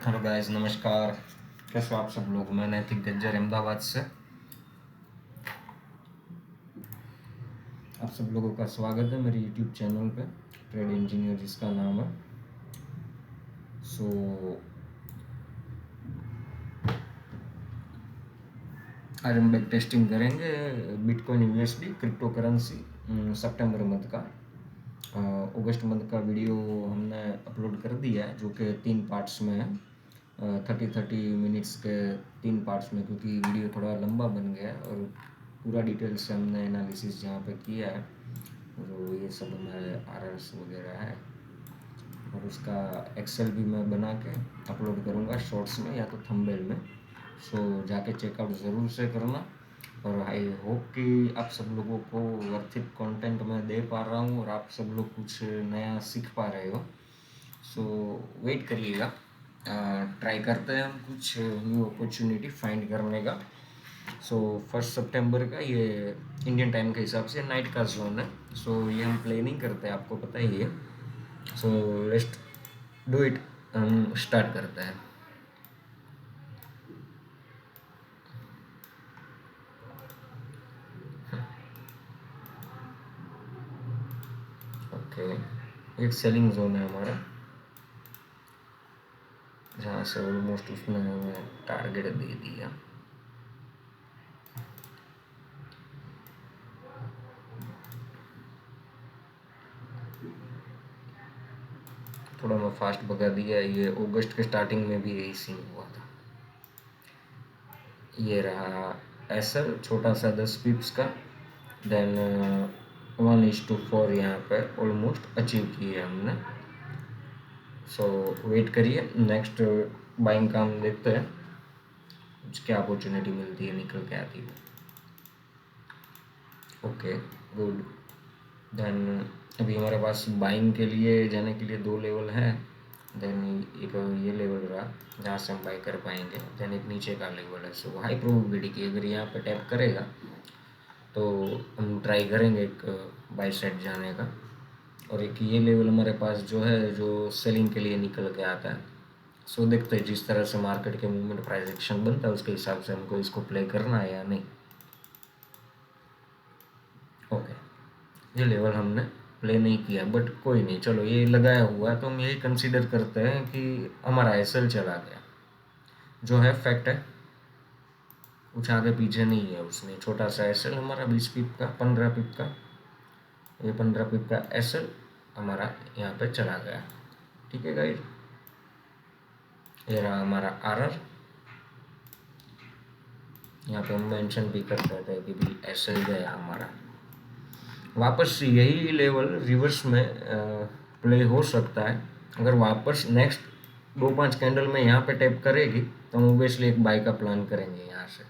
Hello guys, नमस्कार। कैसे हो आप सब लोग? मैं नैतिक गज्जर अहमदाबाद से आप सब लोगों का स्वागत है मेरे यूट्यूब चैनल पे, ट्रेड इंजीनियर जिसका नाम है। सो आज हम बैक टेस्टिंग करेंगे बिटकॉइन यूएसडी क्रिप्टो करेंसी सितंबर मंथ का। अगस्त मंथ का वीडियो हमने अपलोड कर दिया है, जो कि 3 पार्ट्स में है। 30-30 मिनट्स के 3 पार्ट्स में, क्योंकि वीडियो थोड़ा लंबा बन गया है और पूरा डिटेल से हमने एनालिसिस जहाँ पे किया है, जो ये सब हमारे आरएस वगैरह है, और उसका एक्सेल भी मैं बना के अपलोड करूँगा शॉर्ट्स में या तो थंबनेल में। सो जाके चेकआउट ज़रूर से करना, और आई होप कि आप सब लोगों को वर्थित कंटेंट मैं दे पा रहा हूँ और आप सब लोग कुछ नया सीख पा रहे हो। सो वेट करिएगा, ट्राई करते हैं हम कुछ न्यू अपॉर्चुनिटी फाइंड करने का। सो 1 सितंबर का ये इंडियन टाइम के हिसाब से नाइट का जोन है। सो ये हम प्लानिंग करते हैं, आपको पता ही है। सो लेट्स डू इट, हम स्टार्ट करते हैं। ओके, एक सेलिंग जोन है हमारा, जहाँ से ऑलमोस्ट उसने हमें टारगेट दे दिया। थोड़ा मैं फास्ट भगा दिया। ये अगस्त के स्टार्टिंग में भी यही सीन हुआ था। ये रहा एसएल, छोटा सा 10 पिप्स का। देन 1:4 यहाँ पे ऑलमोस्ट अचीव किए हमने। सो वेट करिए, नेक्स्ट बाइंग का हम देखते हैं कुछ क्या अपॉर्चुनिटी मिलती है, निकल के आती है। Okay, good. देन अभी हमारे पास बाइंग के लिए जाने के लिए 2 लेवल हैं। देन एक ये लेवल रहा जहाँ से हम बाई कर पाएंगे। देन एक नीचे का लेवल है। सो हाई प्रोबेबिलिटी की अगर यहाँ पे टैप करेगा तो हम ट्राई करेंगे एक बाई साइड जाने का। और एक ये लेवल हमारे पास जो है, जो सेलिंग के लिए निकल के आता है। सो देखते हैं जिस तरह से मार्केट के मूवमेंट प्राइस एक्शन बनता है, उसके हिसाब से हमको इसको प्ले करना है या नहीं। ओके, ये लेवल हमने प्ले नहीं किया, बट कोई नहीं, चलो ये लगाया हुआ है तो हम यही कंसीडर करते हैं कि हमारा एसएल चला गया, जो है फैक्ट है। कुछ आगे पीछे नहीं है उसमें। छोटा सा एसएल हमारा 20 पिप का, 15 पिप का, ये 15 पिप का एसएल हमारा यहाँ पे चला गया। ठीक है गाइस, ये रहा हमारा आरआर। यहाँ पे हम मेंशन भी कर सकते हैं कि भी एसएल गया हमारा। वापस यही लेवल रिवर्स में प्ले हो सकता है। अगर वापस नेक्स्ट 2-5 कैंडल में यहाँ पे टैप करेगी तो हम ओबियसली एक बाई का प्लान करेंगे यहाँ से।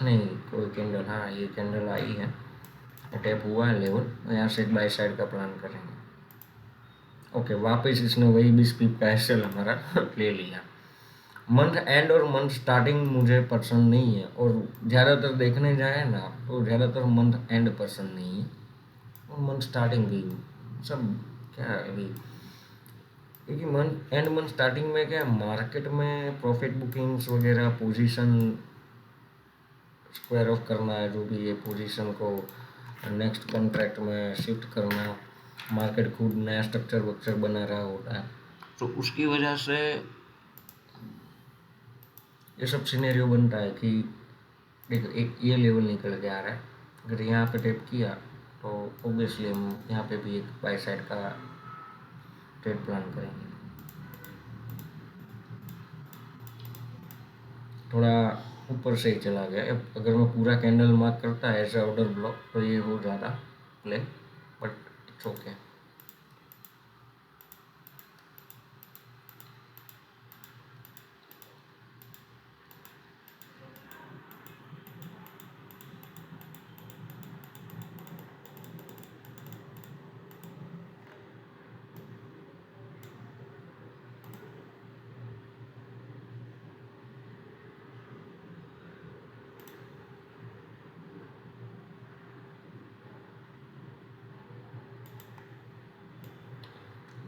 नहीं, कोई कैंडल, हाँ ये कैंडल आई है, टैप हुआ है लेवल, यहाँ से एक बाई साइड का प्लान करेंगे। ओके, वापस इसने वही 20 पिप का एसएल हमारा ले लिया। मंथ एंड और मंथ स्टार्टिंग मुझे पसंद नहीं है, और ज़्यादातर देखने जाए ना तो ज़्यादातर मंथ एंड पसंद नहीं है, और मंथ स्टार्टिंग भी सब क्या है अभी। क्योंकि मंथ एंड मंथ स्टार्टिंग में क्या, मार्केट में प्रॉफिट बुकिंग्स वगैरह, पोजीशन स्क्वायर ऑफ करना है, जो भी ये पोजीशन को नेक्स्ट कॉन्ट्रैक्ट में शिफ्ट करना, मार्केट खुद नया स्ट्रक्चर वक्चर बना रहा होता है, तो उसकी वजह से ये सब सिनेरियो बनता है कि देखो एक ये लेवल निकल के आ रहा है। अगर यहाँ पे टैप किया तो ऑब्वियसली हम यहाँ पे भी एक बाई साइड का ट्रेड प्लान करेंगे। थोड़ा ऊपर से ही चला गया। अगर मैं पूरा कैंडल मार्क करता है एज ऑर्डर ब्लॉक तो ये हो जाता प्ले, बट इट्स ओके।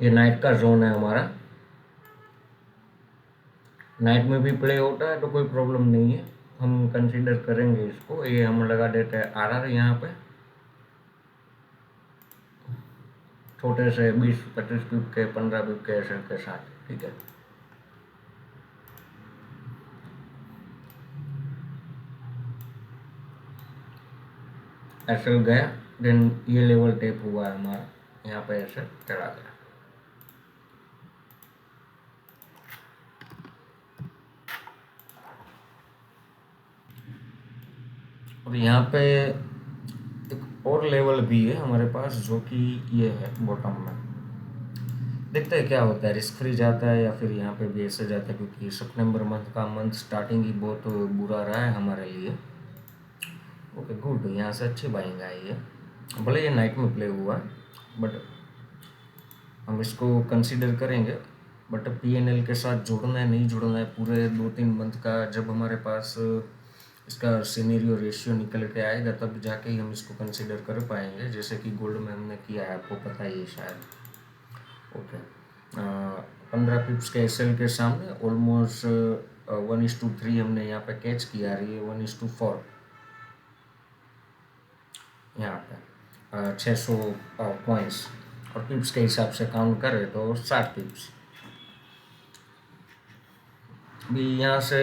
ये नाइट का जोन है हमारा, नाइट में भी प्ले होता है तो कोई प्रॉब्लम नहीं है, हम कंसीडर करेंगे इसको। ये हम लगा देते हैं आरआर यहाँ पे, छोटे से 20-25 पिप के 15 पिप के एसएल के साथ, ठीक है। एसएल गया, देन ये लेवल टेप हुआ है हमारा, यहाँ पे एसएल चला गया। और यहाँ पे एक और लेवल भी है हमारे पास, जो कि ये है बॉटम में। देखते हैं क्या होता है, रिस्क फ्री जाता है या फिर यहाँ पे भी ऐसे जाता है, क्योंकि सितंबर मंथ का मंथ स्टार्टिंग ही बहुत बुरा रहा है हमारे लिए। ओके गुड, यहाँ से अच्छी बाइंग आई है, भले ये नाइट में प्ले हुआ बट हम इसको कंसीडर करेंगे। बट पीएनएल के साथ जुड़ना है नहीं जुड़ना है पूरे 2-3 मंथ का, जब हमारे पास इसका सिनेरियो रेशियो निकल के आएगा तब जाके ही हम इसको कंसीडर कर पाएंगे, जैसे कि गोल्ड में हमने किया है, आपको पता ही है शायद। ओके 15 पिप्स के एसएल के सामने ऑलमोस्ट 1:3 हमने यहाँ पे कैच किया, रही है 1:4 यहाँ पे 600 पॉइंट्स, और पिप्स के हिसाब से काउंट करें तो 60 पिप्स। भी यहाँ से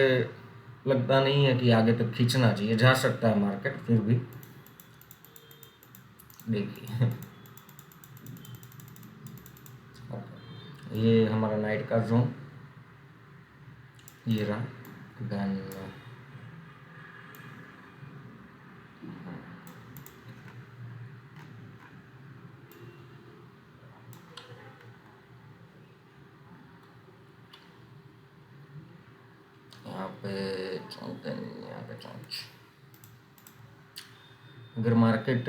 लगता नहीं है कि आगे तक खींचना चाहिए, जा सकता है मार्केट फिर भी, देखिए। ये हमारा नाइट का जोन ये रहा, देन यहाँ पे यहाँ पे अगर मार्केट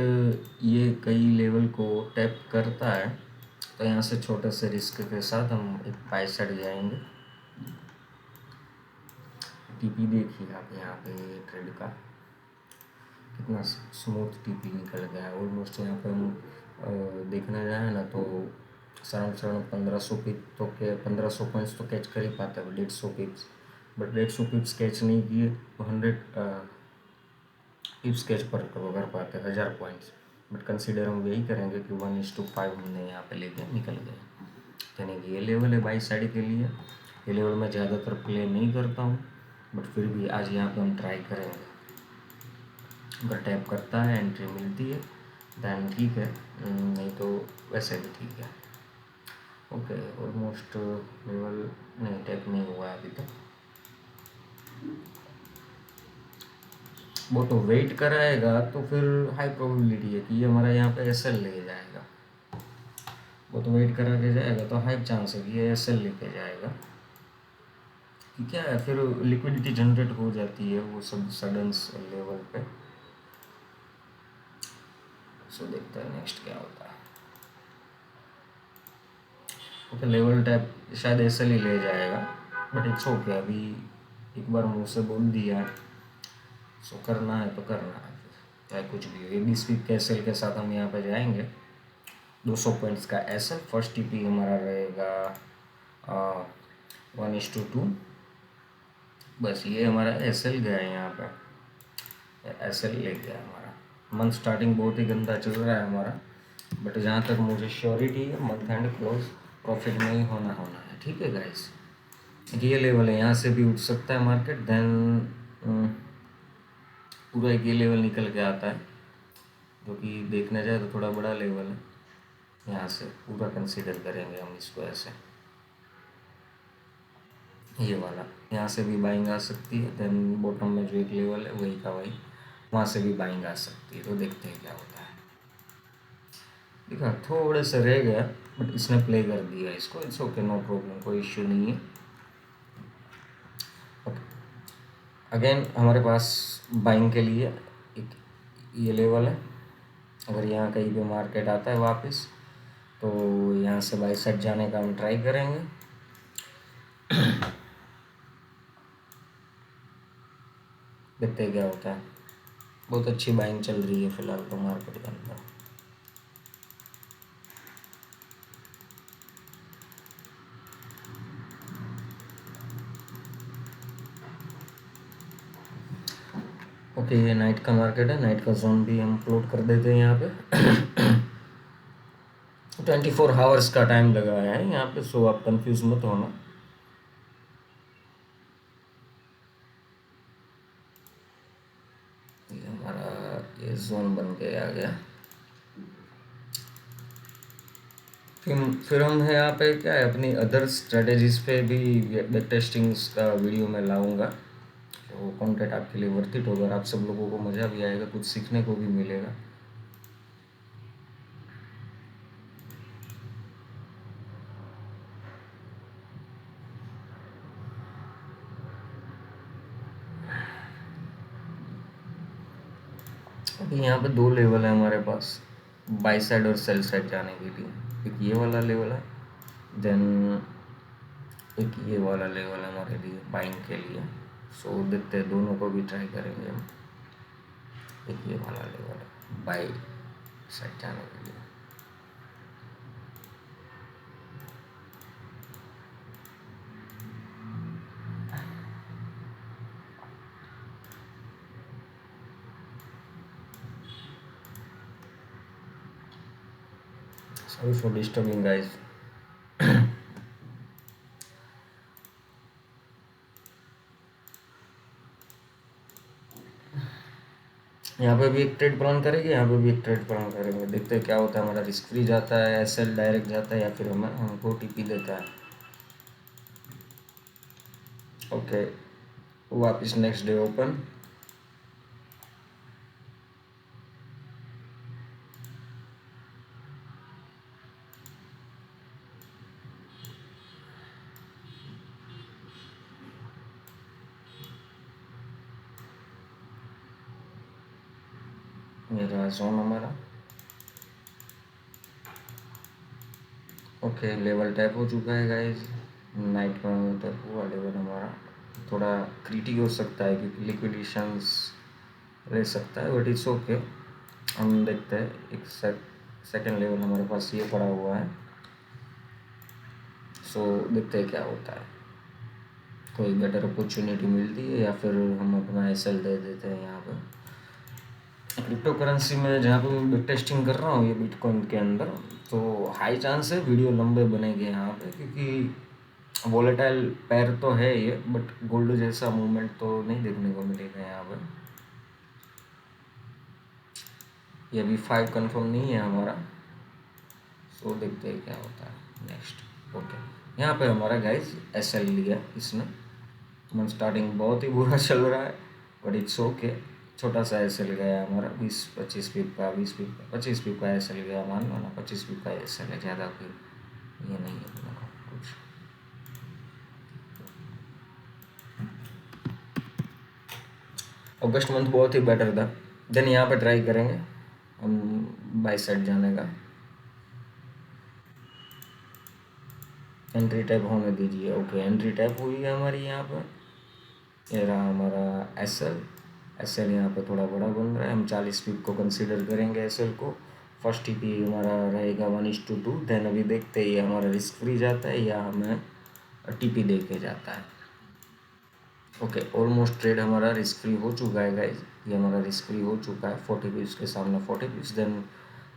ये कई लेवल को टैप करता है तो यहाँ से छोटे से रिस्क के साथ हम एक बाय साइड जाएंगे। टीपी देखिए आप यहाँ पे ट्रेड का कितना स्मूथ टीपी निकल गया है। ऑलमोस्ट यहाँ पे हम देखने जाए ना तो साढ़े 1500 पिप तो 1500 पॉइंट्स तो कैच कर ही पाते हैं, 150 पिप्स, बट 150 पिप्स कैच नहीं किए तो 100 पिप्स कैच पर कर पाते हैं, 1000 पॉइंट्स। बट कंसीडर हम यही करेंगे कि 1:5 हमने यहाँ पे लेके निकल गए, यानी कि ये लेवल है बाई साइड के लिए। ये लेवल मैं ज़्यादातर प्ले नहीं करता हूँ, बट फिर भी आज यहाँ पे हम ट्राई करेंगे। अगर टैप करता है, एंट्री मिलती है दैन ठीक है, नहीं तो वैसे भी ठीक है। ओके ऑलमोस्ट लेवल नहीं टैप नहीं हुआ है अभी तक, वो तो वेट कराएगा तो फिर हाई प्रोबेबिलिटी है कि ये हमारा यहाँ पे एसएल ले जाएगा। वो तो वेट करा के जाएगा तो हाई चांस है कि ये एसएल लेके जाएगा, कि क्या है फिर लिक्विडिटी जनरेट हो जाती है वो सब सडन लेवल पे। सो देखते हैं नेक्स्ट क्या होता है। ओके लेवल टैप शायद एसएल ही ले जाएगा, बट इट्स ओके, अभी एक बार मुँह से बोल दिया सो करना है तो करना है, चाहे कुछ भी हो। ये 20 पिप के एसएल के साथ हम यहाँ पे जाएंगे, 200 पॉइंट्स का एसएल। फर्स्ट टीपी हमारा रहेगा 1:2, बस ये हमारा एसएल गया है, यहाँ पे एसएल ले गया हमारा। मंथ स्टार्टिंग बहुत ही गंदा चल रहा है हमारा, बट जहाँ तक मुझे श्योरिटी है मंथ एंड क्लोज प्रॉफिट में ही होना है, ठीक है गाइस। ये लेवल है, यहाँ से भी उठ सकता है मार्केट, देन पूरा एक ये लेवल निकल के आता है, जो कि देखने जाए तो थोड़ा बड़ा लेवल है। यहाँ से पूरा कंसीडर करेंगे हम इसको ऐसे, ये वाला यहाँ से भी बाइंग आ सकती है, देन बॉटम में जो एक लेवल है वही का वही वहाँ से भी बाइंग आ सकती है, तो देखते हैं क्या होता है। देखा थोड़े से रह गया बट इसने प्ले कर दिया इसको, इट्स ओके नो प्रॉब्लम, कोई इश्यू नहीं है। अगेन हमारे पास बाइंग के लिए एक ये लेवल है, अगर यहाँ कहीं भी मार्केट आता है वापस तो यहाँ से बाई साइड जाने का हम ट्राई करेंगे। देखते हैं क्या होता है। बहुत अच्छी बाइंग चल रही है फिलहाल तो मार्केट के अंदर। ये नाइट का मार्केट है, नाइट का जोन भी हम अपलोड कर देते हैं यहाँ पे। 24 आवर्स का टाइम लगाया है यहाँ पे, सो आप कंफ्यूज मत होना। ये हमारा ये जोन बन के आ गया। फिर हम है यहाँ पे क्या है, अपनी अदर स्ट्रेटेजीज पे भी बैक टेस्टिंग्स का वीडियो मैं लाऊंगा, तो कंटेंट आपके लिए वर्थ इट होगा, आप सब लोगों को मज़ा भी आएगा, कुछ सीखने को भी मिलेगा। अभी यहाँ पे 2 लेवल है हमारे पास, बाई साइड और सेल साइड जाने के लिए। एक ये वाला लेवल है, देन एक ये वाला लेवल है हमारे लिए बाइंग के लिए। सो देखते हैं, दोनों को भी ट्राई करेंगे हम। एक ये वाला लेवल है बाई साइड जाने के लिए। Sorry for disturbing guys. यहाँ पे भी एक ट्रेड प्लान करेंगे, यहाँ पे भी एक ट्रेड प्लान करेंगे, देखते हैं क्या होता है। हमारा रिस्क फ्री जाता है, एसएल डायरेक्ट जाता है, या फिर हमको टीपी देता है। ओके, वापस नेक्स्ट डे ओपन। ये रहा जोन हमारा। ओके, लेवल टैप हो चुका है गाइज। नाइट में टैप हुआ लेवल हमारा। थोड़ा क्रिटिक हो सकता है क्योंकि लिक्विडेशंस ले सकता है, बट इट्स ओके। हम देखते हैं, एक सेकेंड लेवल हमारे पास ये पड़ा हुआ है, सो देखते हैं क्या होता है। कोई बेटर अपॉर्चुनिटी मिलती है या फिर हम अपना एसएल दे देते हैं यहाँ पर। क्रिप्टो करेंसी में जहाँ पे मैं टेस्टिंग कर रहा हूँ ये बिटकॉइन के अंदर, तो हाई चांस है वीडियो लंबे बनेंगे यहाँ पे, क्योंकि वोलेटाइल पैर तो है ये, बट गोल्ड जैसा मूवमेंट तो नहीं देखने को मिलेगा यहाँ पर। ये अभी 5 कंफर्म नहीं है हमारा, सो देखते हैं क्या होता है नेक्स्ट। ओके, यहाँ पे हमारा गाइज एसएल लिया इसने। मन स्टार्टिंग बहुत ही बुरा चल रहा है, बट इट्स ओके। छोटा सा एसएल गया हमारा 20-25 पिप का, 25 पिप का एसएल गया, मान लो ना 25 पिप का एसएल है, ज़्यादा कोई ये नहीं है अपना कुछ। अगस्त मंथ बहुत ही बेटर था। देन यहाँ पे ट्राई करेंगे हम बाई साइड जाने का। एंट्री टैप होने दीजिए। ओके, एंट्री टैप हुई है हमारी यहाँ पर। ये रहा हमारा एसएल यहाँ पे थोड़ा बड़ा बन रहा है, हम 40 पिप को कंसीडर करेंगे एसएल को। फर्स्ट टीपी हमारा रहेगा 1:2। देन अभी देखते ही हमारा रिस्क फ्री जाता है या हमें टीपी दे के जाता है। ओके, ऑलमोस्ट ट्रेड हमारा रिस्क फ्री हो चुका है गाइज। ये हमारा रिस्क फ्री हो चुका है 40 पिप्स के सामने 40 पिप्स। देन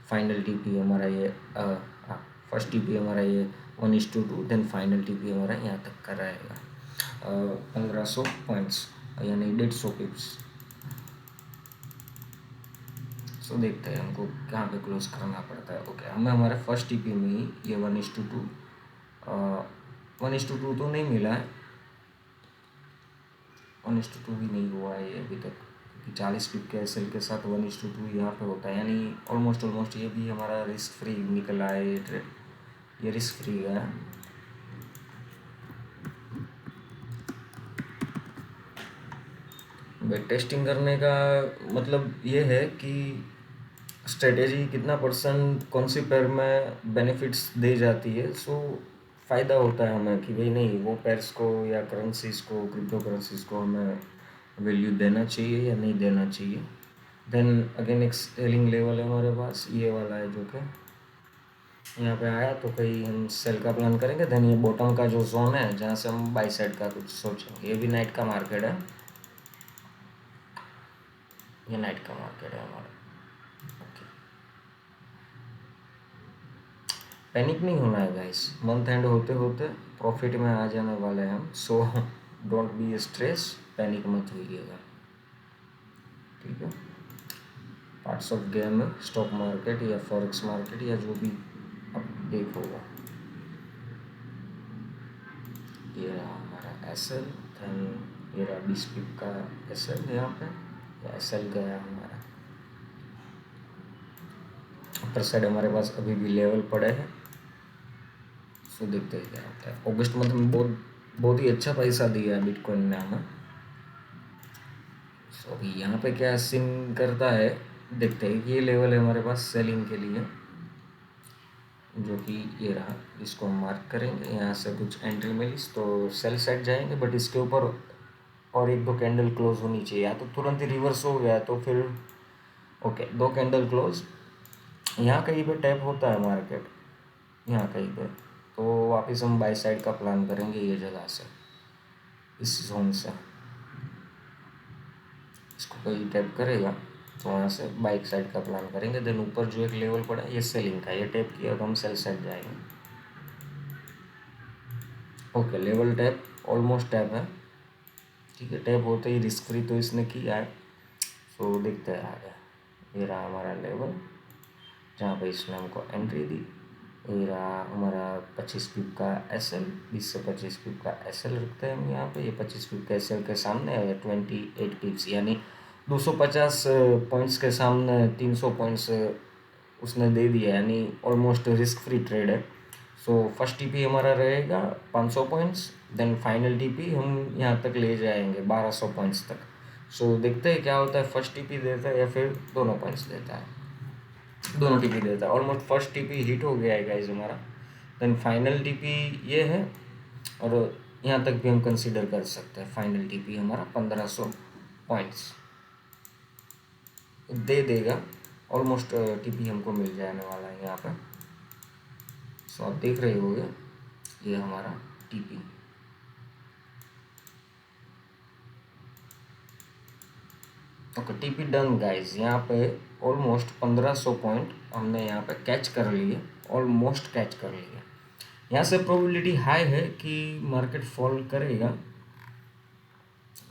फाइनल टीपी हमारा ये फर्स्ट टीपी हमारा ये 1:2। देन फाइनल टीपी हमारा यहाँ तक का रहेगा 1500 पॉइंट्स, यानी 150 पिप्स। सो देखते हैं हमको कहाँ पे क्लोज करना पड़ता है। ओके, हमें हमारे फर्स्ट टीपी में ही ये 1:2 1:2 तो नहीं मिला है, 1:2 भी नहीं हुआ है ये अभी तक, क्योंकि 40 पिप के एसएल के साथ 1:2 यहाँ पे होता है, यानी ऑलमोस्ट ये भी हमारा रिस्क फ्री निकला है ये ट्रेड, ये रिस्क फ्री है। बैक टेस्टिंग करने का मतलब ये है कि स्ट्रेटेजी कितना परसेंट कौन सी पेयर में बेनिफिट्स दे जाती है। सो फ़ायदा होता है हमें कि भाई नहीं, वो पेयर्स को या करेंसीज को, क्रिप्टो करेंसीज को हमें वैल्यू देना चाहिए या नहीं देना चाहिए। देन अगेन एक सेलिंग लेवल है हमारे पास, ये वाला है, जो कि यहाँ पे आया तो कहीं हम सेल का प्लान करेंगे। देन ये बॉटम का जो जोन है जहाँ से हम बाई साइड का कुछ सोचेंगे। ये भी नाइट का मार्केट है। ये नाइट का मार्केट है हमारा। ओके, पैनिक नहीं होना है गाइस, मंथ एंड होते होते प्रॉफिट में आ जाने वाले हैं हम। So don't be stress, panic मत होइएगा, ठीक है। पार्ट्स ऑफ गेम में स्टॉक मार्केट या फॉरेक्स मार्केट या जो भी आप देखोगा। ये रहा हमारा एस एल, देन ये रहा 20 पिप का एस एल, यहाँ पे एस एल गया हमारा। अपर साइड हमारे पास अभी भी लेवल पड़े हैं, सो देखते हैं क्या होता है। अगस्त मंथ में बहुत बहुत ही अच्छा पैसा दिया है बिटकॉइन ने हमें। सो अभी यहाँ पे क्या सीन करता है, देखते हैं। ये लेवल है हमारे पास सेलिंग के लिए, जो कि ये रहा। इसको हम मार्क करेंगे, यहाँ से कुछ एंट्री मिली तो सेल साइड जाएंगे, बट इसके ऊपर और एक दो कैंडल क्लोज होनी चाहिए, या तो तुरंत ही रिवर्स हो गया तो फिर ओके। दो कैंडल क्लोज, यहाँ कहीं पे टैप होता है मार्केट, यहाँ कहीं पे, तो वापस हम बाई साइड का प्लान करेंगे ये जगह से, इस जोन से। इसको कहीं टैप करेगा तो वहाँ से बाइक साइड का प्लान करेंगे। देन ऊपर जो एक लेवल पड़ा है ये सेलिंग का, ये टैप किया तो हम सेल साइड जाएंगे। Okay, level tap almost tap है, ठीक है। टैप होते ही रिस्क फ्री तो इसने किया है, सो देखते हैं आगे। ये रहा हमारा लेवल जहाँ पे इसने हमको एंट्री दी। ये रहा हमारा 25 पिप का एस एल, 20 से 25 पिप का एस एल रखते हैं हम यहाँ पे। ये 25 पिप का एस एल के सामने है 28 पिप्स, यानी 250 पॉइंट्स के सामने 300 पॉइंट्स उसने दे दिया, यानी ऑलमोस्ट रिस्क फ्री ट्रेड है। सो फर्स्ट टीपी हमारा रहेगा 500 पॉइंट्स, देन फाइनल टीपी हम यहाँ तक ले जाएंगे 1200 पॉइंट्स तक। सो देखते हैं क्या होता है, फर्स्ट टीपी देता है या फिर दोनों पॉइंट्स देता है। दोनों टीपी देता है। ऑलमोस्ट फर्स्ट टीपी हिट हो गया है गाइज हमारा, देन फाइनल टीपी ये है, और यहाँ तक भी हम कंसीडर कर सकते हैं। फाइनल टीपी हमारा 1500 पॉइंट्स दे देगा। ऑलमोस्ट टीपी हमको मिल जाने वाला है यहाँ पे। सो आप देख रहे होगे ये हमारा TP. Okay, TP done guys. यहाँ पे ऑलमोस्ट 1500 पॉइंट हमने यहाँ पे कैच कर लिए, ऑलमोस्ट कैच कर लिए। यहाँ से प्रोबेबिलिटी हाई है कि मार्केट फॉल करेगा,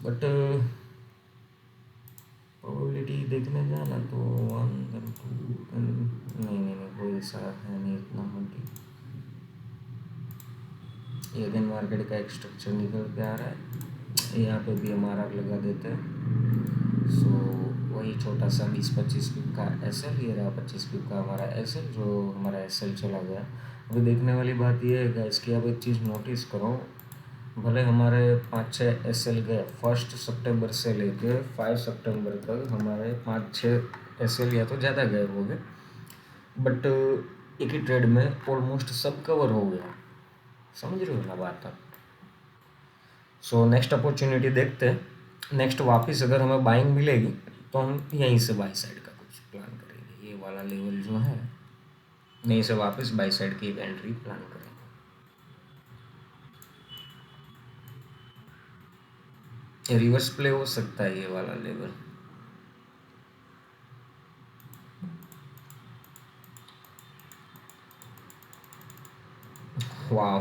बट प्रोबेबिलिटी देखने जाना तो 1 then 2 then नहीं, कोई ऐसा है नहीं इतना मोटी। ये दिन मार्केट का एक स्ट्रक्चर निकल के आ रहा है, यहाँ पे भी हम आर लगा देते हैं। सो वही छोटा सा 20-25 पिप का एस एल, ये रहा 25 पिप का हमारा एस एल, जो हमारा एस एल चला गया। अभी देखने वाली बात ये है इसकी, अब एक चीज़ नोटिस करो, भले हमारे 5-6 एस एल गए 1 सितंबर से लेके 5 सितंबर तक, हमारे 5-6 एस एल या तो ज़्यादा गए हो गए, बट एक ही ट्रेड में ऑलमोस्ट सब कवर हो गया। समझ रहे हो ना बात आप? सो नेक्स्ट अपॉर्चुनिटी देखते हैं। नेक्स्ट वापस अगर हमें बाइंग मिलेगी तो हम यहीं से बाई साइड का कुछ प्लान करेंगे। ये वाला लेवल जो है, यहीं से वापस बाई साइड की एक एंट्री प्लान करेंगे। रिवर्स प्ले हो सकता है ये वाला लेवल। वाह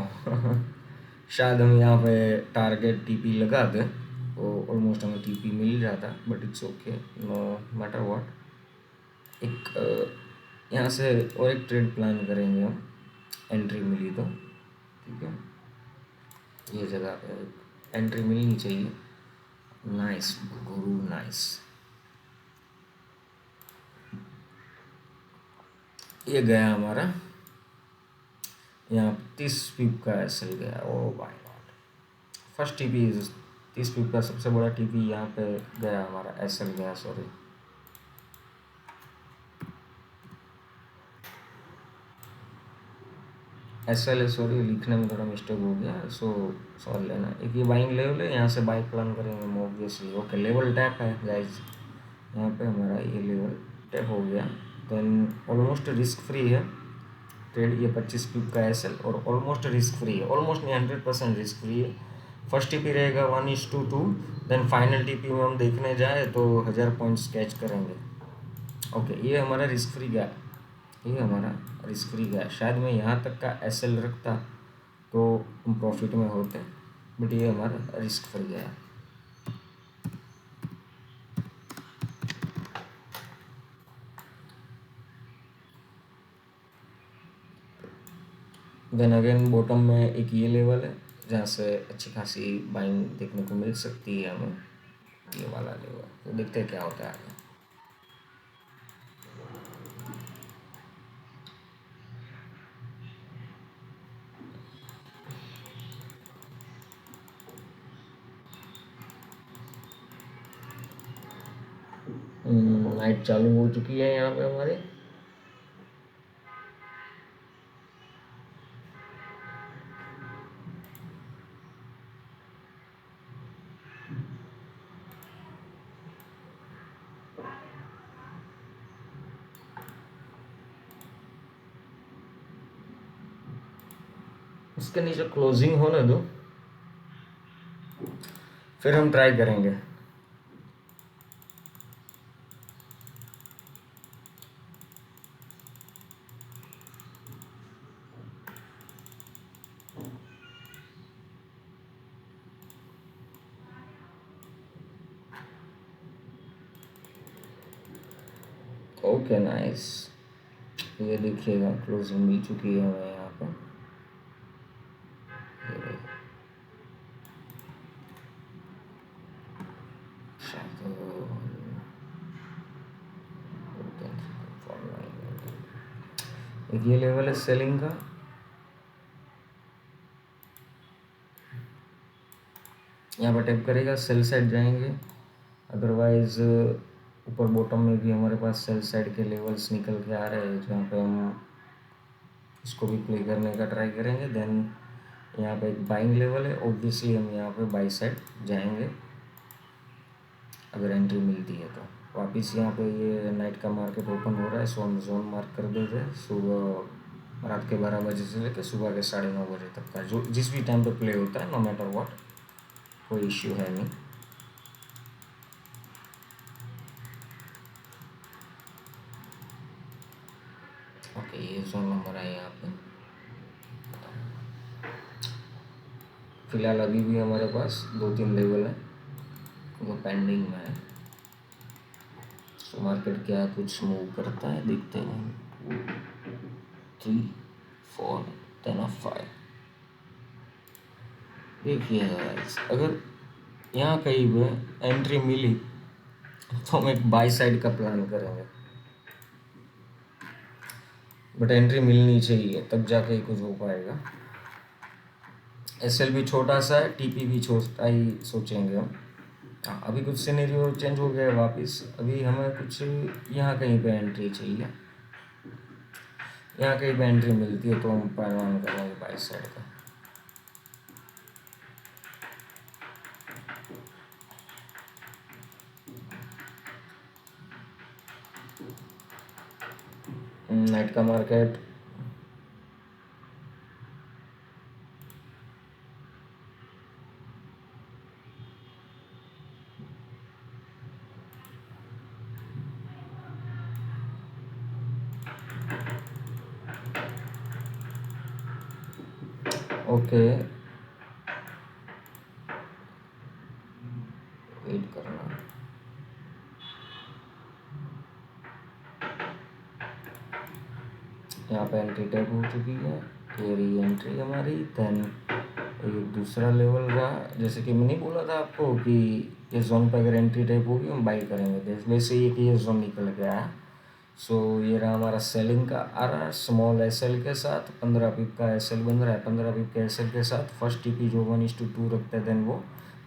शायद हम यहाँ पे टारगेट टीपी लगा दें तो ऑलमोस्ट हमें टीपी मिल जाता, but it's okay, no matter what. एक यहाँ से और एक ट्रेड प्लान करेंगे हम, एंट्री मिली तो, ठीक है। ये जगह पे एंट्री मिलनी चाहिए। नाइस गुरु, नाइस। ये गया हमारा यहाँ 30 पिप का एसएल गया। Oh my God, first TP 30 पिप का सबसे बड़ा टीपी यहाँ पे गया हमारा, एसएल गया, सॉरी। एसएल है, सॉरी, लिखने में थोड़ा मिस्टेक हो गया, सो सॉरी लेना। एक ये बाइंग लेवल है, यहाँ से बाई प्लान करेंगे हम ऑब्वियसली। ओके, लेवल टैप है गाइज, यहाँ पे हमारा ये लेवल टैप हो गया। देन ऑलमोस्ट रिस्क फ्री है ट्रेड, ये 25 पिप का एसएल, और ऑलमोस्ट रिस्क फ्री है, ऑलमोस्ट नहीं 100% रिस्क फ्री है। फर्स्ट टीपी रहेगा 1:2, देन फाइनल टीपी में हम देखने जाए तो 1000 पॉइंट स्केच करेंगे। ओके, ये हमारा रिस्क फ्री गया, ये हमारा रिस्क फ्री गया। शायद मैं यहाँ तक का एसएल रखता तो हम प्रॉफिट में होते, बट ये हमारा रिस्क फ्री गया। देन अगेन बॉटम में एक ये लेवल है जहाँ से अच्छी खासी बाइंग देखने को मिल सकती है हमें, ये वाला लेवल। तो देखते हैं क्या होता है आगे। नाइट चालू हो चुकी है यहाँ पे हमारे। इसके नीचे क्लोजिंग होने दो, फिर हम ट्राई करेंगे। ओके नाइस, ये देखिएगा क्लोजिंग मिल चुकी है हमें यहाँ पे। ये लेवल है सेलिंग का, यहाँ पर टैप करेगा, सेल साइड जाएंगे। अदरवाइज ऊपर बॉटम में भी हमारे पास सेल साइड के लेवल्स निकल के आ रहे हैं, जहाँ पे हम इसको भी प्ले करने का ट्राई करेंगे। देन यहाँ पे एक बाइंग लेवल है, ऑब्वियसली हम यहाँ पे बाई साइड जाएंगे अगर एंट्री मिलती है तो। वापस यहाँ पे ये नाइट का मार्केट ओपन हो रहा है, सो हम जोन मार्क कर देते हैं सुबह रात के 12 बजे से लेकर सुबह के 9:30 बजे तक का, जो जिस भी टाइम पे प्ले होता है, नो मैटर व्हाट, कोई इश्यू है नहीं। ओके, ये जोन नंबर है यहाँ पे। फिलहाल अभी भी हमारे पास 2-3 लेवल है वो पेंडिंग में है, तो मार्केट क्या कुछ मूव करता है देखते हैं। 3, 4, 10 और 5। देखिए अगर यहाँ कहीं पे एंट्री मिली तो हम एक बाई साइड का प्लान करेंगे, बट एंट्री मिलनी चाहिए तब जाके ही कुछ हो पाएगा। एसएल भी छोटा सा है, टीपी भी छोटा ही सोचेंगे हम। अभी कुछ सिनेरियो चेंज हो गया है वापस, अभी हमें कुछ यहाँ कहीं पे एंट्री चाहिए, यहाँ कहीं पे एंट्री मिलती है तो हम प्लान करेंगे बाई साइड का। नाइट का मार्केट ओके, वेट करना। यहाँ पे एंट्री टैप हो चुकी है, ये री एंट्री हमारी। देन एक दूसरा लेवल रहा, जैसे कि मैंने बोला था आपको कि ये जोन पर अगर एंट्री टैप होगी हम बाई करेंगे। वैसे ही कि ये जोन निकल गया है, सो ये रहा हमारा सेलिंग का आ रहा है स्मॉल एसएल के साथ। 15 पिप का एसएल बन रहा है, 15 पिप के एसएल के साथ फर्स्ट टीपी जो 1:2 रखते हैं देन वो,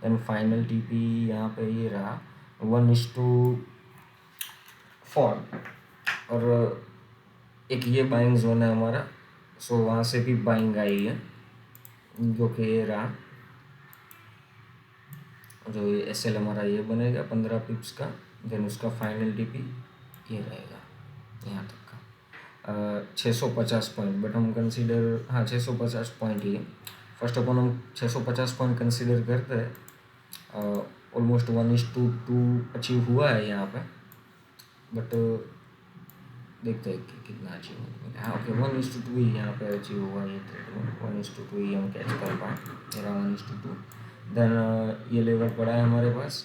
देन फाइनल टीपी यहाँ पे ये रहा 1:4। और एक ये बाइंग जोन है हमारा, सो वहाँ से भी बाइंग आई है, जो कि ये रहा, जो ये एसएल हमारा ये बनेगा 15 पिप्स का। देन उसका फाइनल टीपी ये रहेगा यहाँ तक का 650 पॉइंट, बट हम कंसीडर 650 पॉइंट ही है। फर्स्ट अपन हम 650 पॉइंट कंसीडर करते हैं। ऑलमोस्ट 1:2 अचीव हुआ है यहाँ पे, बट देखते हैं कि कितना अचीव मिला। हाँ ओके, 1:2 ही यहाँ पे अचीव हुआ ये ट्रेड में, 1:2 ही हम कैच कर पाए, मेरा 1:2। देन ये लेवल पड़ा है हमारे पास,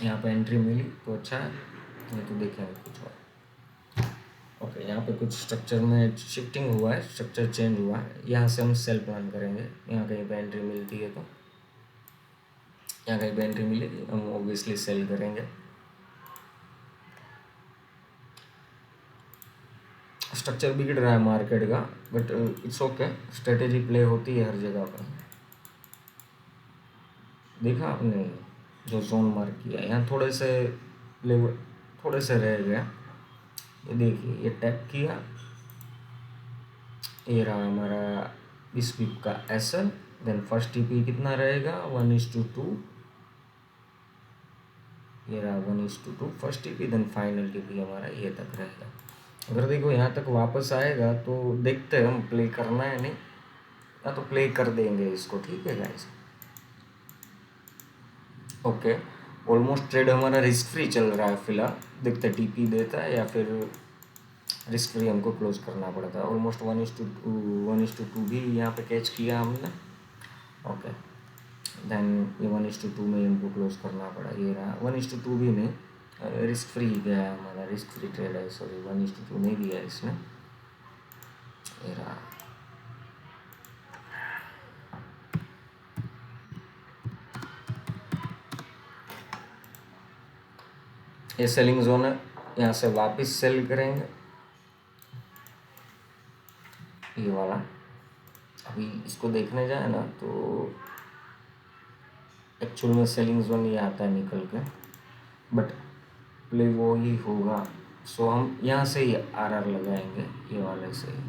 यहाँ पे एंट्री मिली तो अच्छा है, नहीं तो देखेंगे कुछ और। ओके, यहाँ पे कुछ स्ट्रक्चर में शिफ्टिंग हुआ है, स्ट्रक्चर चेंज हुआ है, यहाँ से हम सेल प्लान करेंगे। यहाँ कहीं पे एंट्री मिलती है तो यहाँ कहीं पे एंट्री मिलेगी, हम ऑब्वियसली सेल करेंगे। स्ट्रक्चर बिगड़ रहा है मार्केट का, but it's okay, strategy play होती है हर जगह पर। देखा आपने जो जोन मार्क किया, यहाँ थोड़े से लेवल थोड़े से रह गया, ये देखिए ये टैप किया, ये रहा हमारा 20 पिप का एसएल। देन फर्स्ट टीपी कितना रहेगा, 1:2, ये रहा 1:2 first TP. Then final TP हमारा ये तक रहेगा। अगर देखो यहाँ तक वापस आएगा तो देखते हैं, हम प्ले करना है नहीं या तो प्ले कर देंगे इसको, ठीक है गाइस। ओके, ऑलमोस्ट ट्रेड हमारा रिस्क फ्री चल रहा है फिलहाल, देखते टीपी देता है या फिर रिस्क फ्री हमको क्लोज करना पड़ता है। ऑलमोस्ट 1:2 भी यहाँ पे कैच किया हमने। ओके, देन ये 1:2 में हमको क्लोज करना पड़ा, ये रहा 1:2 भी नहीं, रिस्क फ्री गया है हमारा, रिस्क फ्री ट्रेड है, सॉरी 1:2 नहीं दिया इसने, ये रहा। ये सेलिंग जोन है, यहाँ से वापस सेल करेंगे ये वाला। अभी इसको देखने जाए ना तो एक्चुअल में सेलिंग जोन ये आता है निकल के, बट प्ले वो ही होगा। सो हम यहाँ से ही आरआर लगाएंगे, ये वाले से ही,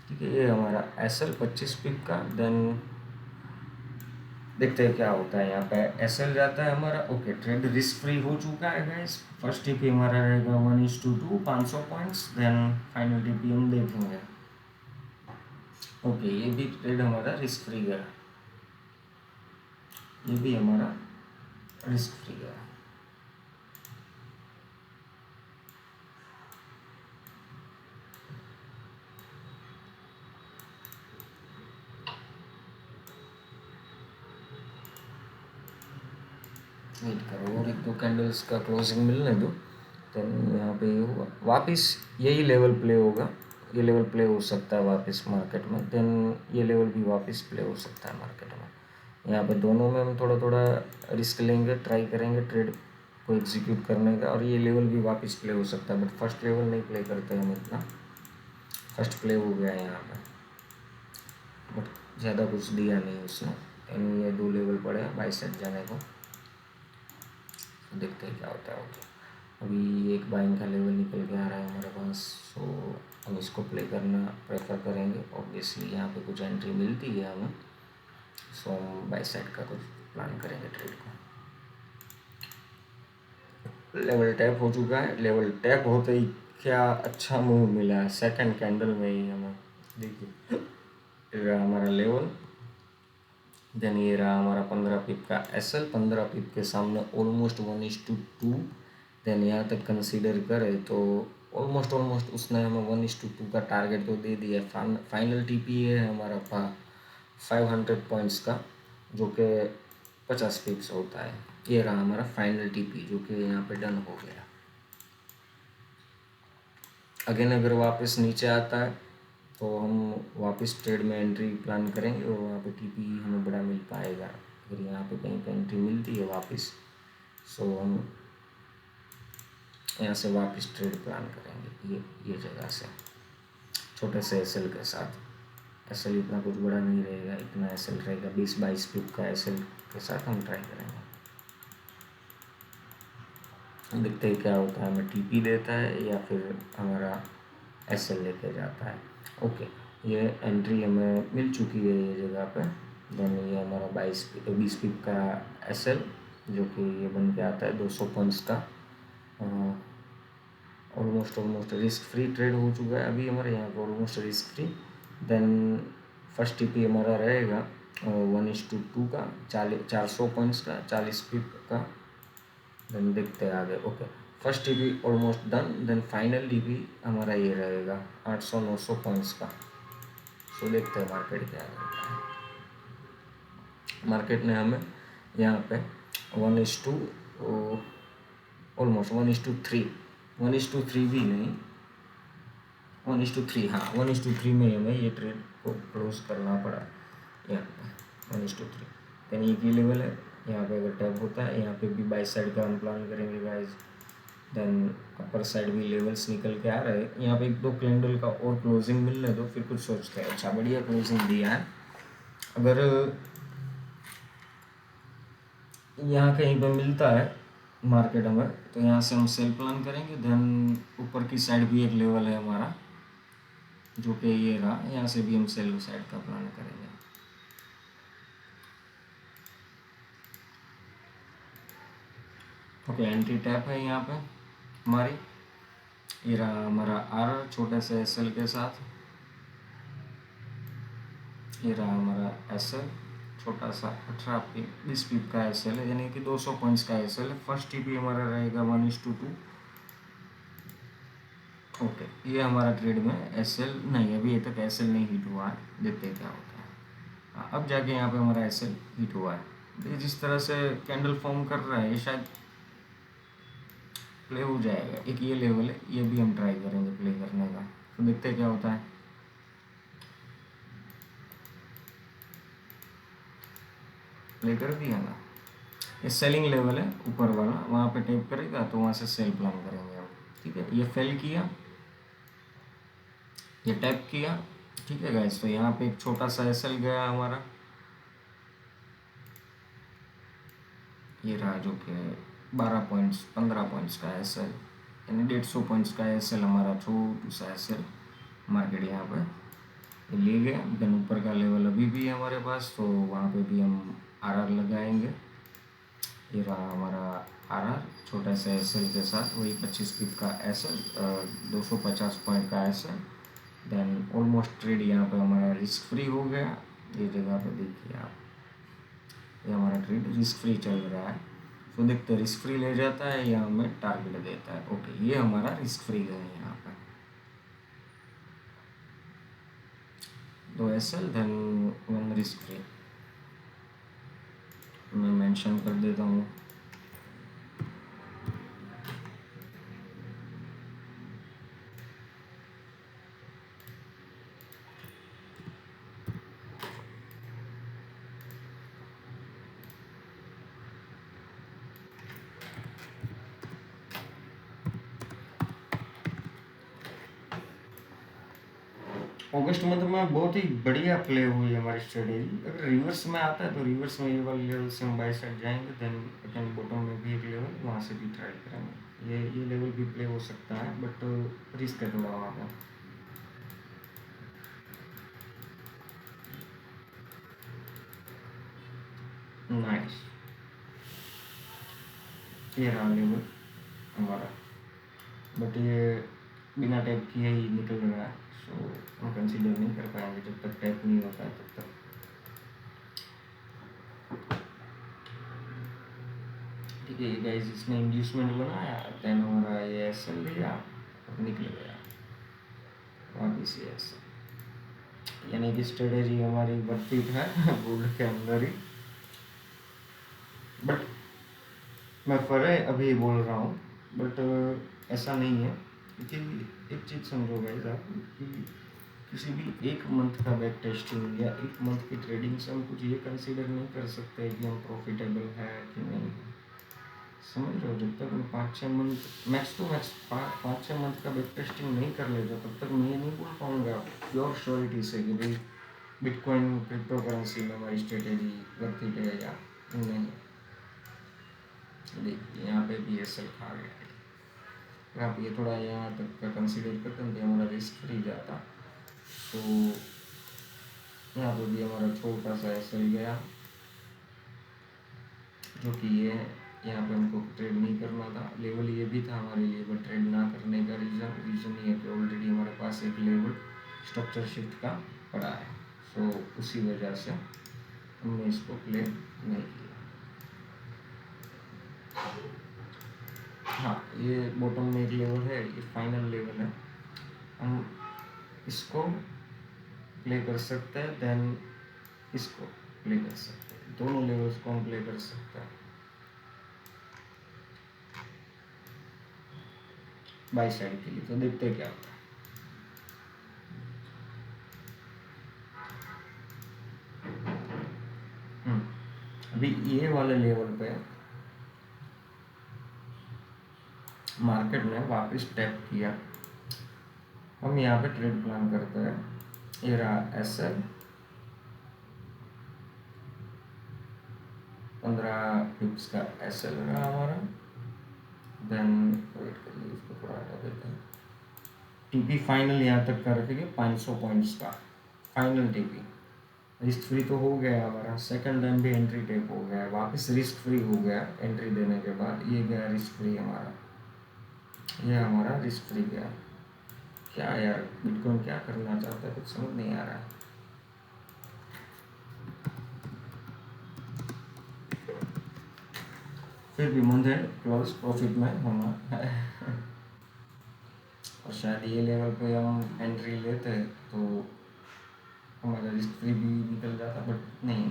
ठीक है। ये हमारा एसएल 25 पिप का, देन देखते हैं क्या होता है। यहाँ पे एसएल जाता है हमारा। ओके, ट्रेड रिस्क फ्री हो चुका है गाइस। फर्स्ट टीपी हमारा रहेगा 1:2 500 पॉइंट्स, देन फाइनल टीपी हम देखेंगे। ओके, ये भी ट्रेड हमारा रिस्क फ्री गया, ये भी हमारा रिस्क फ्री गया। वेट करो और 1-2 कैंडल्स का क्लोजिंग मिलने दो, देन यहाँ पे ये होगा वापस, यही लेवल प्ले होगा, ये लेवल प्ले हो सकता है वापस मार्केट में, देन ये लेवल भी वापस प्ले हो सकता है मार्केट में। यहाँ पे दोनों में हम थोड़ा थोड़ा रिस्क लेंगे, ट्राई करेंगे ट्रेड को एग्जीक्यूट करने का, और ये लेवल भी वापस प्ले हो सकता है, बट फर्स्ट लेवल नहीं प्ले करते हम इतना। फर्स्ट प्ले हो गया है यहाँ पर, बट ज़्यादा कुछ दिया नहीं उसने, यानी ये 2 लेवल पड़े हैं 22 सेट जाने को, देखते हैं क्या होता है। ओके, अभी एक बाइंग का लेवल निकल के आ रहा है हमारे पास, सो हम इसको प्ले करना प्रेफर करेंगे। ऑब्वियसली यहाँ पे कुछ एंट्री मिलती है हमें, सो हम बाई साइड का कुछ प्लान करेंगे ट्रेड को। लेवल टैप हो चुका है, लेवल टैप होते ही क्या अच्छा मूव मिला है सेकंड कैंडल में ही हमें, देखिए ये रहा हमारा लेवल, देन ये रहा हमारा 15 पिप का एसएल, 15 पिप के सामने ऑलमोस्ट 1:2, देन यहाँ तक कंसीडर करें तो ऑलमोस्ट उसने हमें 1:2 का टारगेट तो दे दिया। फाइनल टीपी है हमारा 500 पॉइंट्स का, जो कि 50 पिप्स होता है। ये रहा हमारा फाइनल टीपी, जो कि यहाँ पे डन हो गया। अगेन अगर वापस नीचे आता है तो हम वापस ट्रेड में एंट्री प्लान करेंगे, और वहाँ पे टीपी हमें बड़ा मिल पाएगा। अगर यहाँ पे कहीं पे एंट्री मिलती है वापस, सो हम यहाँ से वापस ट्रेड प्लान करेंगे ये जगह से, छोटे से एसएल के साथ। एसएल इतना कुछ बड़ा नहीं रहेगा, इतना एसएल रहेगा 20-22 पिप का एसएल के साथ हम ट्राई करेंगे। देखते हैं क्या होता है, हमें टीपी देता है या फिर हमारा एसएल लेके जाता है। ओके, ये एंट्री हमें मिल चुकी है ये जगह पे, देन ये हमारा 20 पिप का एसएल, जो कि ये बन के आता है 200 पॉइंट्स का। ऑलमोस्ट रिस्क फ्री ट्रेड हो चुका है अभी हमारे यहाँ पर, almost risk free. Then first TP हमारा रहेगा 1:2 का 400 पॉइंट्स का 40 पिप का। देन देखते हैं आगे। Okay, first TP almost done. Then final TP हमारा ये रहेगा 800-900 पॉइंट्स का। सो देखते हैं मार्केट क्या करता है। मार्केट ने हमें यहाँ पे 1:2 ऑलमोस्ट 1:3 1:3 भी नहीं 1:3, हाँ 1:3 में हमें ये ट्रेड को क्लोज करना पड़ा यहाँ पे 1:3। देन ये की लेवल है, यहाँ पे अगर टैप होता है यहाँ पे भी बाई साइड का हम प्लान करेंगे गाइस। देन अपर साइड भी लेवल्स निकल के आ रहे हैं। यहाँ पे 1-2 कैंडल का और क्लोजिंग मिलने दो, फिर कुछ सोचते हैं। अच्छा, बढ़िया क्लोजिंग दिया है। अगर यहाँ कहीं पर मिलता है मार्केट हमें, तो यहाँ से हम सेल प्लान करेंगे। देन ऊपर की साइड भी एक लेवल है हमारा, जो कि ये रहा। यहाँ से भी हम सेल साइड का प्लान करेंगे। ओके, एंट्री टैप है यहाँ पे हमारी। ये रहा हमारा आर छोटे से एसएल के साथ। ये रहा हमारा एसएल छोटा सा 18-20 पीप का एसएल है, यानी कि 200 पॉइंट्स का एसएल है। फर्स्ट टीपी हमारा रहेगा 1:2। ओके, ये हमारा ट्रेड में एसएल नहीं, अभी तक एसएल नहीं हिट हुआ है। देखते हैं क्या होता है। हाँ, अब जाके यहाँ पे हमारा एसएल हिट हुआ है। ये जिस तरह से कैंडल फॉर्म कर रहा है, ये शायद प्ले हो जाएगा। एक ये लेवल है, ये भी हम ट्राई करेंगे प्ले करने का। तो देखते हैं क्या होता है। प्ले कर दिया ना। ये सेलिंग लेवल है ऊपर वाला, वहाँ पे टैप करेगा तो वहाँ से सेल प्लान करेंगे हम। ठीक है, ये फेल किया, ये टैप किया। ठीक है गाइस, तो यहाँ पे एक छोटा सा एसएल गया हमारा। ये रहा, जो कि 12 पॉइंट्स 15 पॉइंट्स का एसएल, यानी 150 पॉइंट्स का एसएल हमारा, छोटू सा एसएल मार्केट यहाँ पे ले गया। देन ऊपर का लेवल अभी भी है हमारे पास, तो वहाँ पे भी हम आरआर लगाएंगे। ये रहा हमारा आरआर छोटा सा एसएल के साथ, वही 25 पिप का एसएल, 250 पॉइंट का एसएल। देन ऑलमोस्ट ट्रेड यहाँ पे हमारा रिस्क फ्री हो गया। ये जगह पे देखिए आप, ये हमारा ट्रेड रिस्क फ्री चल रहा है। तो देखते रिस्क फ्री ले जाता है या हमें टारगेट देता है। ओके, ये हमारा रिस्क फ्री है यहाँ पे 2 एसएल, देन 1 रिस्क फ्री। मैं मेंशन कर देता हूँ। अगस्त मंथ में बहुत ही बढ़िया प्ले हुई है हमारी स्ट्रेटेजी। अगर रिवर्स में आता है तो रिवर्स में ये वाले लेवल से हम बाई साइड जाएंगे। देन अगेन बॉटम में भी एक लेवल, वहाँ से भी ट्राई करेंगे। ये लेवल भी प्ले हो सकता है, बट रिस्क है थोड़ा वहाँ पर। नाइस, ये रहा लेवल हमारा, बट ये बिना टैप किए ही निकल रहा है। सो हम कंसीडर नहीं कर पाएंगे जब तक टैप नहीं होता है तब तक। ठीक है गाइस, इसने इंड्यूसमेंट बनाया, देन हमारा ये एसएल लिया और निकल गया वापिस ये एसएल। यानी कि स्ट्रेटेजी हमारी बढ़ती है गोल्ड के अंदर ही। बट मैं फरे अभी बोल रहा हूँ, बट ऐसा नहीं है। क्योंकि एक चीज़ समझो गाइस आप, कि किसी भी एक मंथ का बैक टेस्टिंग या एक मंथ की ट्रेडिंग से हम कुछ ये कंसीडर नहीं कर सकते कि हम प्रॉफिटेबल है कि नहीं। समझ रहे हो, जब तक मैं 5-6 month max to max 5-6 month का बैक टेस्टिंग नहीं कर लेता, तब तक मैं ये नहीं बोल पाऊँगा प्योर श्योरिटी से कि भाई बिटकॉइन क्रिप्टो करेंसी में हमारी स्ट्रेटेजी वर्थ इट है या नहीं। देखिए यहाँ पे भी एसएल खा गया है। अगर आप ये थोड़ा यहाँ तक का कंसीडर करते हैं तो हमारा रिस्क फ्री जाता। तो यहाँ पे भी हमारा छोटा सा एसएल गया, जो कि ये यहाँ पे हमको ट्रेड नहीं करना था। लेवल ये भी था हमारे लिए, बट ट्रेड ना करने का रीज़न ये है कि ऑलरेडी हमारे पास एक लेवल स्ट्रक्चर शिफ्ट का पड़ा है। सो उसी वजह से हमने इसको प्ले नहीं किया। हाँ, ये बॉटम में एक लेवल है, ये फाइनल लेवल है। हम इसको प्ले कर सकते हैं, देन इसको प्ले कर सकते हैं, दोनों लेवल्स को हम प्ले कर सकते हैं बाई साइड के लिए। तो देखते हैं क्या होता है। अभी ये वाले लेवल पे मार्केट ने वापस टैप किया। हम यहाँ पे ट्रेड प्लान करते हैं। ये रहा SL 15 पिप्स का SL रहा हमारा। देन वेट करिए, इसको थोड़ा हटा देते हैं। TP फाइनल यहाँ तक का रखेंगे 500 पॉइंट्स का फाइनल TP। रिस्क फ्री तो हो गया हमारा, सेकंड टाइम भी एंट्री टेप हो गया, वापस रिस्क फ्री हो गया एंट्री देने के बाद। ये गया रिस्क फ्री हमारा, ये हमारा रिस्क फ्री गया। क्या यार, बिटकॉइन क्या करना चाहता है, कुछ समझ नहीं आ रहा है। फिर भी मंथ एंड क्लोज प्रॉफिट में होना है। और शायद ये लेवल पे हम एंट्री लेते तो हमारा रिस्क फ्री भी निकल जाता, बट नहीं,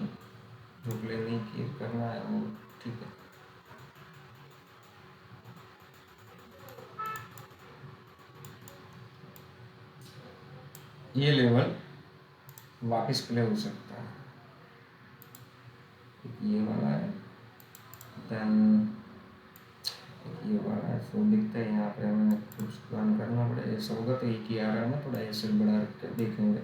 जो प्ले नहीं किए करना है वो ठीक है। ये लेवल वापस प्ले हो सकता है, ये वाला है, देन ये वाला है। सो दिखता है यहाँ पे हमें कुछ प्लान करना पड़ेगा। ऐसा होगा तो एक ही आ रहा है ना, थोड़ा ऐसे बढ़ा के देखेंगे।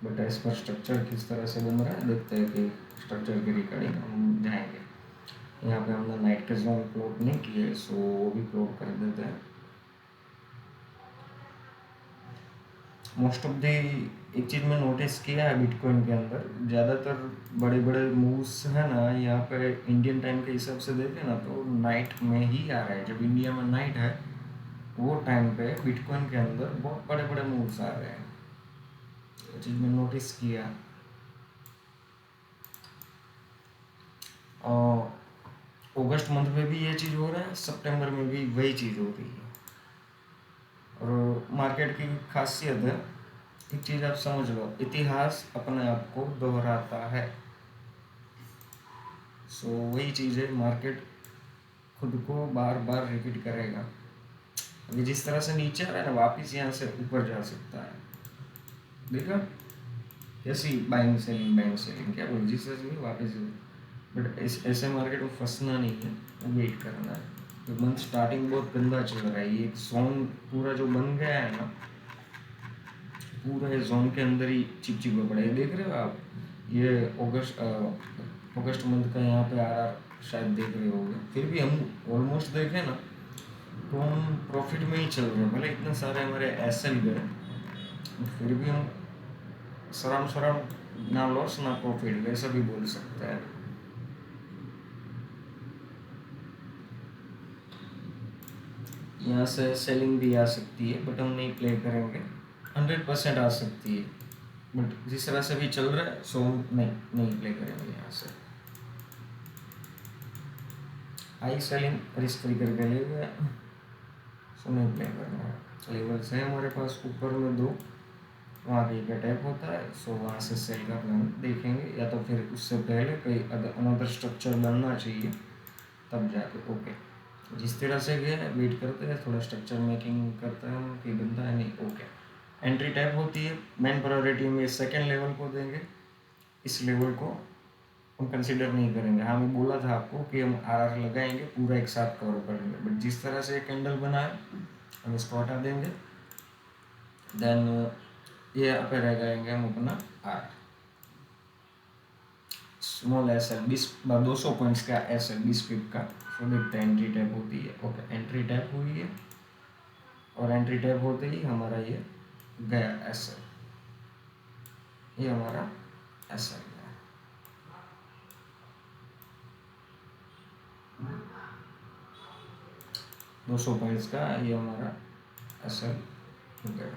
बट एज पर स्ट्रक्चर किस तरह से बन रहा है देखते हैं कि स्ट्रक्चर की रिकॉर्डिंग हम जाएंगे। यहाँ पे हमने नाइट के जोन प्लॉट नहीं किए, सो वो भी प्लॉट कर देते हैं। मोस्ट ऑफ द एक चीज़ मैं नोटिस किया है बिटकॉइन के अंदर, ज़्यादातर बड़े बड़े मूव्स है ना, यहाँ पे इंडियन टाइम के हिसाब से देखें ना तो नाइट में ही आ रहा है। जब इंडिया में नाइट है वो टाइम पे बिटकॉइन के अंदर बहुत बड़े बड़े मूव्स आ रहे हैं। ये चीज़ मैं नोटिस किया। और अगस्त मंथ में भी ये चीज़ हो रहा है, सितंबर में भी वही चीज़ हो रही है। और मार्केट की खासियत है, एक चीज़ आप समझ लो, इतिहास अपने आप को दोहराता है। सो वही चीज़ है, मार्केट खुद को बार बार रिपीट करेगा। अभी जिस तरह से नीचे आ रहा है ना, वापिस यहाँ से ऊपर जा सकता है। देखा कैसी बाइंग सेलिंग क्या बोल, जिस तरह से वापिस। बट ऐसे मार्केट में फंसना नहीं है, वेट करना है। तो मंथ स्टार्टिंग बहुत गंदा चल रहा है। ये एक जोन पूरा जो बन गया है ना, पूरा ये जोन के अंदर ही चिपचिपा पड़ा है। देख रहे हो आप, ये अगस्त मंथ का यहाँ पे आ रहा, शायद देख रहे होगे। फिर भी हम ऑलमोस्ट देखें ना तो हम प्रॉफिट में ही चल रहे हैं। भले इतने सारे हमारे SL गए, फिर भी हम सराम सराम, ना लॉस ना प्रॉफिट, वैसा भी बोल सकते हैं। यहाँ से सेलिंग भी आ सकती है, बट हम नहीं प्ले करेंगे। 100% आ सकती है, बट जिस तरह से भी चल रहा है सो नहीं प्ले करेंगे यहाँ से। हाई सेलिंग रिस्क फ्री करके ले गया, सो नहीं प्ले करना है। लेवल्स है हमारे पास ऊपर में 2, वहाँ पे एक टैप होता है, सो वहाँ से सेल का प्लान देखेंगे, या तो फिर उससे पहले कोई अनदर स्ट्रक्चर बनना चाहिए तब जाके ओके। जिस तरह से गया वेट करते हैं, थोड़ा स्ट्रक्चर मेकिंग करते हैं हम कि बनता है नहीं ओके। एंट्री टैप होती है, मेन प्रायोरिटी में सेकेंड लेवल को देंगे। इस लेवल को हम कंसिडर नहीं करेंगे। हाँ, मैं बोला था आपको कि हम RR लगाएंगे, पूरा एक साथ कवर करेंगे, बट जिस तरह से कैंडल बना है हम इसको हटा देंगे। देन ये यहाँ पे रह जाएंगे हम अपना R स्मॉल SL 200 पॉइंट्स का SL 20 पिप का। तो देखते हैं एंट्री टैप होती है, ओके एंट्री टैप हुई है, और एंट्री टैप होते ही हमारा ये गया SL, ये हमारा SL गया। 200 पॉइंट्स का ये हमारा SL गया।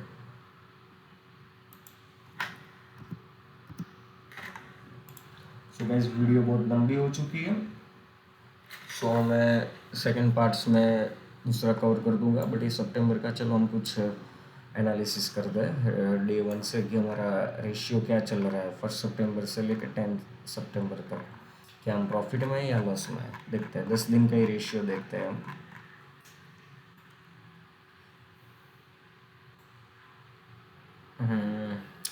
सो गाइस वीडियो बहुत लंबी हो चुकी है, सो मैं सेकंड पार्ट्स में दूसरा कवर कर दूंगा। बट ये सितंबर का चलो हम कुछ एनालिसिस कर दें डे 1 से कि हमारा रेशियो क्या चल रहा है 1 सितंबर से लेकर 10 सितंबर तक। क्या हम प्रॉफिट में हैं या लॉस में हैं, देखते हैं। 10 दिन का ही रेशियो देखते हैं हम।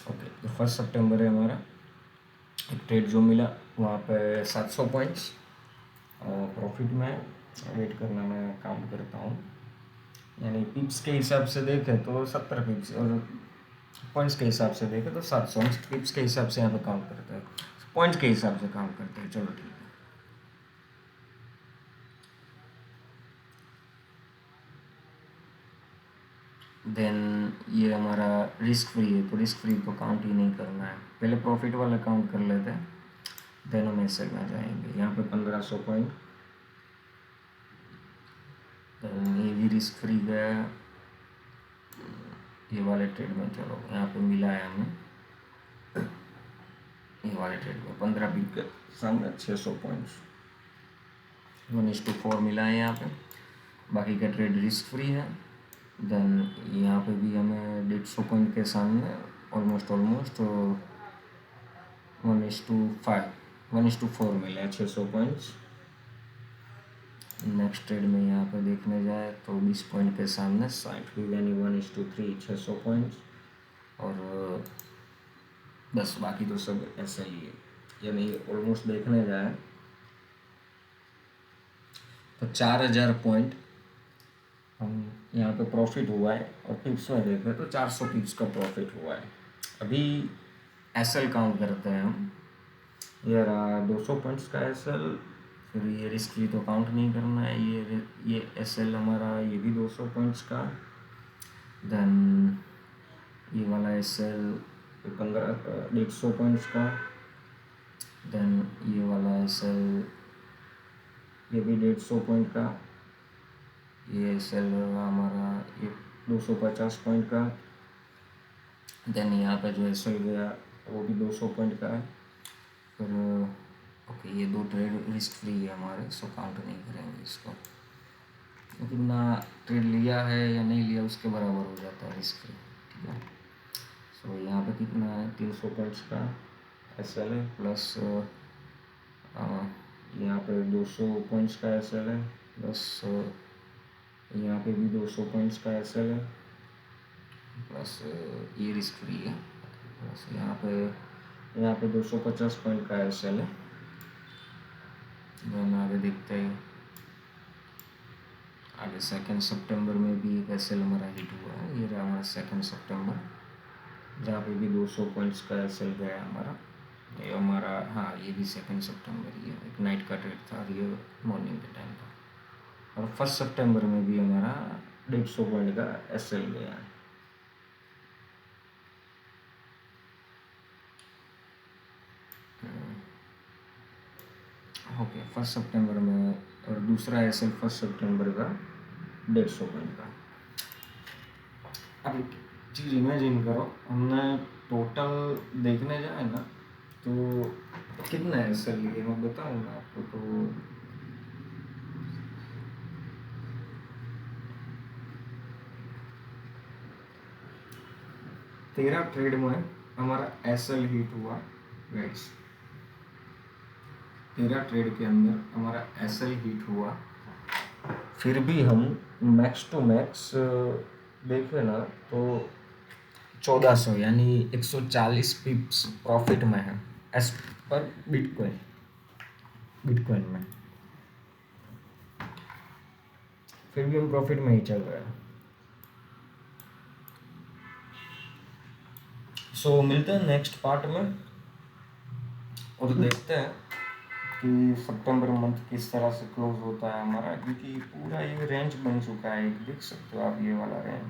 ओके, तो 1 सितंबर है हमारा। एक ट्रेड जो मिला वहाँ पे 700 पॉइंट्स और प्रॉफिट में वेट करना मैं काउंट करता हूँ। यानी पिप्स के हिसाब से देखें तो 70 पिप्स और पॉइंट्स के हिसाब से देखें तो 700। पिप्स के हिसाब से यहाँ पे काउंट करते हैं, पॉइंट्स के हिसाब से काउंट करते हैं। चलो ठीक है। देन ये हमारा रिस्क फ्री है, तो रिस्क फ्री को काउंट ही नहीं करना है, पहले प्रॉफिट वाला काउंट कर लेते हैं, देन हम एस में जाएंगे। यहाँ पे 1500 पॉइंट, देन ये भी रिस्क फ्री गया ये वाले ट्रेड में। चलो यहाँ पे मिला है हमें ये वाले ट्रेड में 15 बिप के सामने 600 पॉइंट्स, 1:4 मिला है यहाँ पे। बाकी का ट्रेड रिस्क फ्री है। देन यहाँ पे भी हमें 150 पॉइंट के सामने ऑलमोस्ट 1:4 मिला है, 600 पॉइंट्स। नेक्स्ट ट्रेड में यहाँ पे देखने जाए तो 20 पॉइंट के सामने 60 यानी 1:3 600 पॉइंट्स। और बस बाकी तो सब ऐसा ही है, यानी ऑलमोस्ट देखने जाए तो 4000 पॉइंट हम यहाँ पे प्रॉफिट हुआ है। और पिप्स में देखें तो 400 पिप्स का प्रॉफिट हुआ है। अभी एसएल काउंट करते हैं हम। ये रहा 200 पॉइंट्स का एसएल, फिर ये रिस्क फ्री तो काउंट नहीं करना है। ये एसएल हमारा ये भी 200 पॉइंट्स का। देन ये वाला एसएल 150 पॉइंट्स का। देन ये वाला एसएल ये भी 150 पॉइंट का। ये एसएल हमारा ये 250 पॉइंट का। देन यहाँ पे जो एसएल गया वो भी 200 पॉइंट का है। फिर ओके, ये 2 ट्रेड रिस्क फ्री है हमारे, सो काउंट नहीं करेंगे इसको। कितना ट्रेड लिया है या नहीं लिया उसके बराबर हो जाता है रिस्क फ्री, ठीक है। सो यहाँ पे कितना है 300 पॉइंट्स का एसएल है, प्लस यहाँ पे 200 पॉइंट्स का एसएल है, प्लस यहाँ पे भी 200 पॉइंट्स का एसएल है, प्लस ये रिस्क फ्री है, प्लस यहाँ पे 250 पॉइंट का एसएल है। हम आगे देखते हैं। आगे 2 सितंबर में भी एक एसएल हमारा हिट हुआ है। ये रहा हमारा 2 सितंबर, जहाँ पे भी 200 पॉइंट्स का एसएल गया हमारा। ये हमारा हाँ, ये भी 2 सितंबर ही है, एक नाइट का ट्रेड था और ये मॉर्निंग के टाइम था। और 1 सितंबर में भी हमारा 150 पॉइंट का एसएल गया है। ओके, 1 सितंबर में और दूसरा एसएल 1 सितंबर का 150 पॉइंट का। अब एक चीज़ इमेजिन करो, हमने टोटल देखने जाए ना तो कितना एसएल लिए मैं बताऊँगा आपको। तो तेरह ट्रेड में हमारा एसएल हिट हुआ गाइस। 13 ट्रेड के अंदर हमारा एसएल हिट हुआ, फिर भी हम मैक्स टू मैक्स देखें ना तो 1400 यानी 140 पिप्स प्रॉफिट में है एस पर बिटकॉइन में। फिर भी हम प्रॉफिट में ही चल रहे हैं। सो मिलते हैं नेक्स्ट पार्ट में और देखते हैं कि सितंबर मंथ किस तरह से क्लोज होता है हमारा, क्योंकि पूरा ये रेंज बन चुका है। देख सकते हो आप ये वाला रेंज,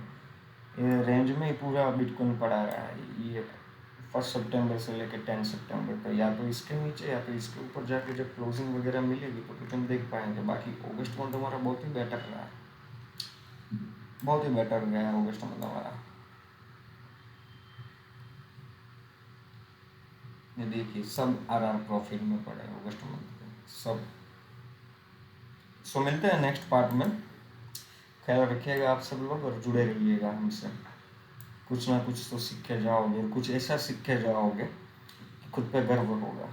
ये रेंज में ही पूरा बिटकॉइन पड़ा रहा है। ये 1 सितंबर से लेकर 10 सितंबर तक, या तो इसके नीचे या तो इसके ऊपर जाके जब क्लोजिंग वगैरह मिलेगी तो तुम देख पाएंगे। बाकी अगस्त मंथ हमारा बहुत ही बेटर रहा है, बहुत ही बेटर गया है अगस्त मंथ हमारा। ये देखिए सब आरआर प्रॉफिट में पड़े अगस्त मंथ के सब। सो मिलते हैं नेक्स्ट पार्ट में। ख्याल रखिएगा आप सब लोग और जुड़े रहिएगा हमसे। कुछ ना कुछ तो सीख के जाओगे, कुछ ऐसा सीख के जाओगे कि खुद पे गर्व होगा।